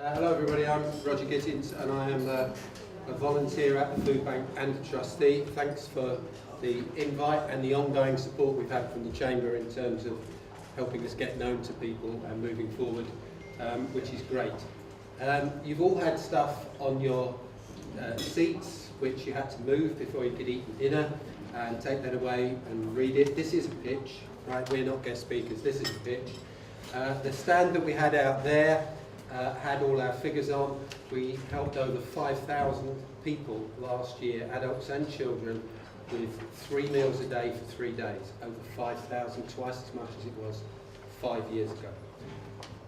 Hello everybody, I'm Roger Gittins and I am a volunteer at the food bank and a trustee. Thanks for the invite and the ongoing support we've had from the Chamber in terms of helping us get known to people and moving forward, which is great. You've all had stuff on your seats which you had to move before you could eat your dinner, and take that away and read it. This is a pitch, right? We're not guest speakers, this is a pitch. The stand that we had out there had all our figures on. We helped over 5,000 people last year, adults and children, with 3 meals a day for 3 days. Over 5,000, twice as much as it was 5 years ago.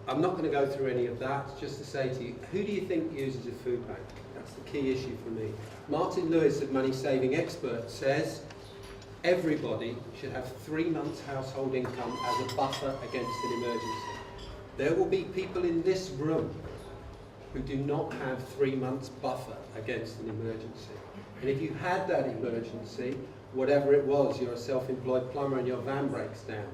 I'm not going to go through any of that, just to say to you, who do you think uses a food bank? That's the key issue for me. Martin Lewis of Money Saving Expert says everybody should have 3 months household income as a buffer against an emergency. There will be people in this room who do not have 3 months buffer against an emergency. And if you had that emergency, whatever it was, you're a self-employed plumber and your van breaks down,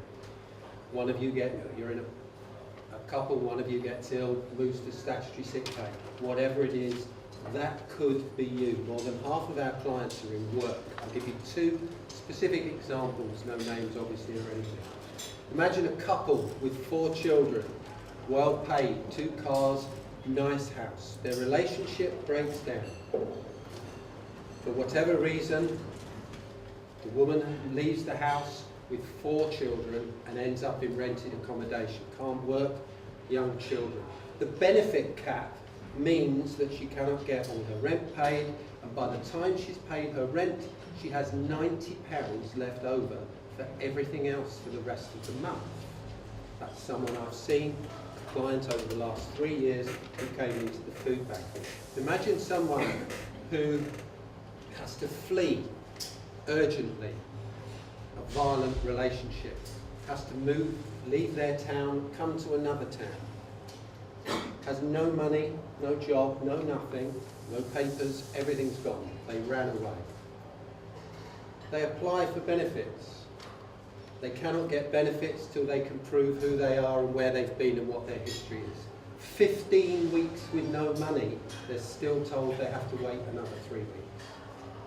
one of you you're in a couple, one of you gets ill, moves to statutory sick pay, whatever it is, that could be you. More than half of our clients are in work. I'll give you 2 specific examples, no names obviously or anything. Imagine a couple with 4 children, well paid, 2 cars, nice house. Their relationship breaks down. For whatever reason, the woman leaves the house with 4 children and ends up in rented accommodation. Can't work, young children. The benefit cap means that she cannot get all her rent paid, and by the time she's paid her rent, she has £90 left over for everything else for the rest of the month. That's someone I've seen, a client over the last 3 years who came into the food bank. Imagine someone who has to flee urgently a violent relationship, has to move, leave their town, come to another town, has no money, no job, no nothing, no papers, everything's gone. They ran away. They apply for benefits. They cannot get benefits till they can prove who they are and where they've been and what their history is. 15 weeks with no money, they're still told they have to wait another 3 weeks.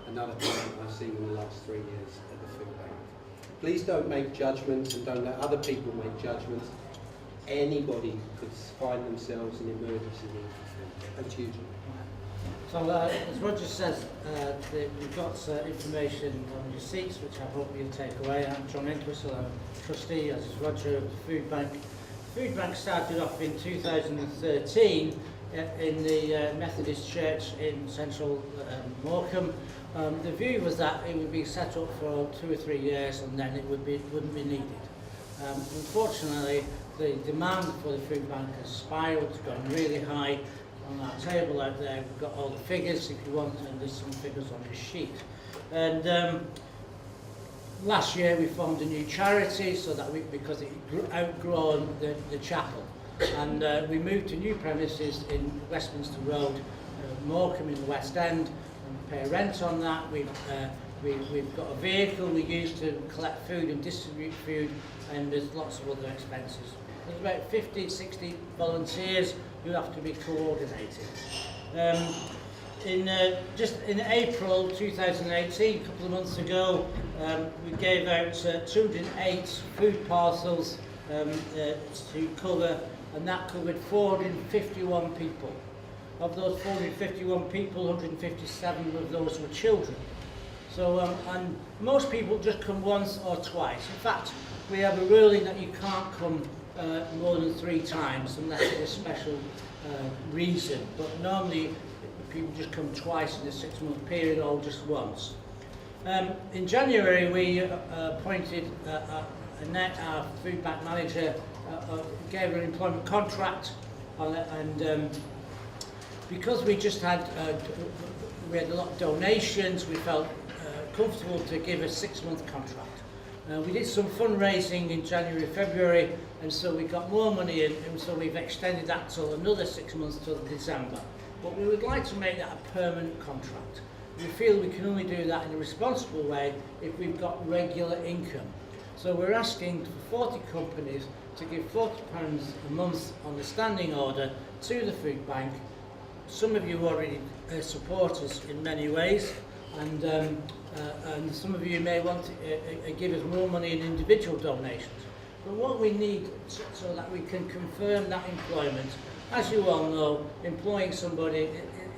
Another client I've seen in the last 3 years at the food bank. Please don't make judgments and don't let other people make judgments. Anybody could find themselves in emergency need for food. And you, John. So, as Roger says, we've got information on your seats, which I hope you'll take away. I'm John Entwistle, I'm a trustee, as is Roger, of the food bank. The food bank started off in 2013 in the Methodist Church in central Morecambe. The view was that it would be set up for 2 or 3 years and then it wouldn't be needed. Unfortunately, the demand for the food bank has spiraled, it's gone really high. On our table out there, we've got all the figures if you want, and there's some figures on the sheet. And last year we formed a new charity so that because it outgrown the chapel. And we moved to new premises in Westminster Road, Morecambe in the West End, and pay rent on that. We've got a vehicle we use to collect food and distribute food, and there's lots of other expenses. There's about 50, 60 volunteers who have to be coordinated. Just in April 2018, a couple of months ago, we gave out 208 food parcels to cover, and that covered 451 people. Of those 451 people, 157 of those were children. So, and most people just come once or twice. In fact, we have a ruling that you can't come more than 3 times unless there's a special reason. But normally, people just come twice in a 6-month period or just once. In January, we appointed Annette, our food bank manager, gave her an employment contract on it, and because we just had we had a lot of donations, we felt comfortable to give a 6-month contract. We did some fundraising in January, February, and so we got more money in, and so we've extended that till another 6 months till December. But we would like to make that a permanent contract. We feel we can only do that in a responsible way if we've got regular income. So we're asking for 40 companies to give £40 a month on the standing order to the food bank. Some of you already support us in many ways, and some of you may want to give us more money in individual donations. But what we need so that we can confirm that employment, as you all know, employing somebody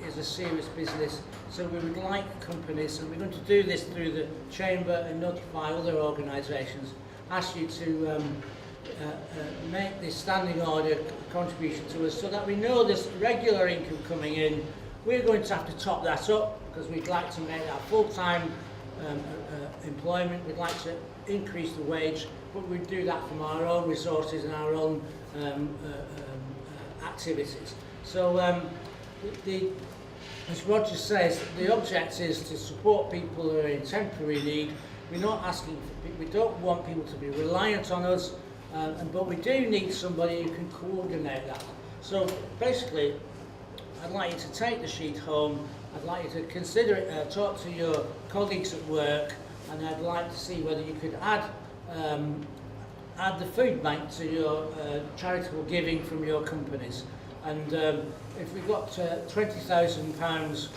is a serious business, so we would like companies, and we're going to do this through the Chamber and notify other organisations, ask you to make this standing order contribution to us so that we know there's regular income coming in. We're going to have to top that up because we'd like to make that full-time employment. We'd like to increase the wage, but we'd do that from our own resources and our own activities. So as Roger says, the object is to support people who are in temporary need. We're not asking, we don't want people to be reliant on us, but we do need somebody who can coordinate that. So basically, I'd like you to take the sheet home. I'd like you to consider it, talk to your colleagues at work, and I'd like to see whether you could add the food bank to your charitable giving from your companies. And if we got £20,000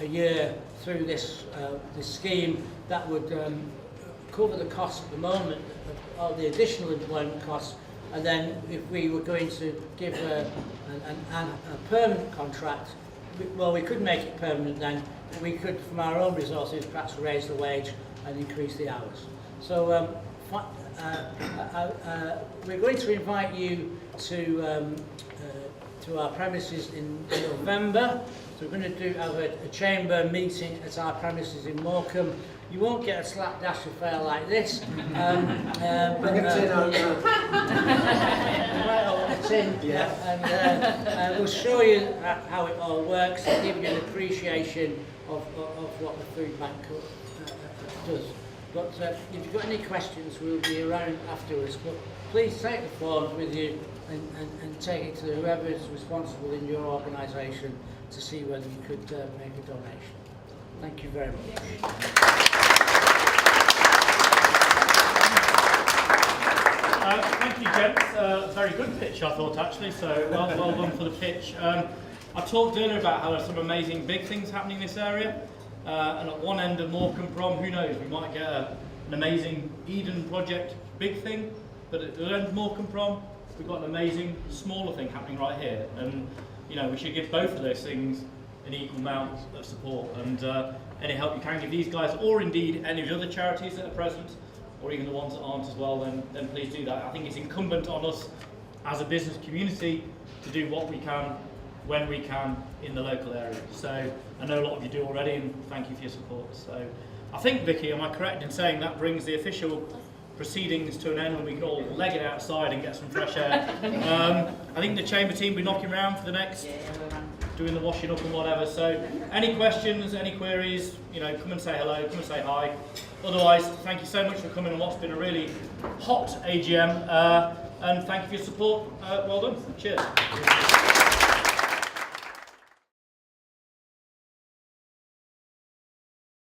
a year through this scheme, that would cover the cost at the moment of the additional employment costs. And then if we were going to give a permanent contract, well, we could make it permanent then. We could, from our own resources, perhaps raise the wage and increase the hours. So we're going to invite you to our premises in November. So we're going to have a chamber meeting at our premises in Morecambe. You won't get a slapdash affair like this. And we'll show you how it all works and give you an appreciation of what the food bank does. But if you've got any questions, we'll be around afterwards. But please take the forms with you and take it to whoever is responsible in your organisation to see whether you could make a donation. Thank you very much. Thank you, gents. Very good pitch, I thought, actually, so well done for the pitch. I talked earlier about how there's some amazing big things happening in this area, and at one end of Morecambe Prom, who knows, we might get an amazing Eden project big thing, but at the other end of Morecambe Prom, we've got an amazing smaller thing happening right here, and you know, we should give both of those things an equal amount of support, and any help you can give these guys, or indeed any of the other charities that are present, or even the ones that aren't as well, then please do that. I think it's incumbent on us as a business community to do what we can, when we can, in the local area. So I know a lot of you do already, and thank you for your support. So I think, Vicky, am I correct in saying that brings the official proceedings to an end, and we can all leg it outside and get some fresh air? I think the chamber team will be knocking around for the next, doing the washing up and whatever. So any questions, any queries, you know, come and say hello, come and say hi. Otherwise, thank you so much for coming on what's been a really hot AGM, and thank you for your support. Well done. Cheers.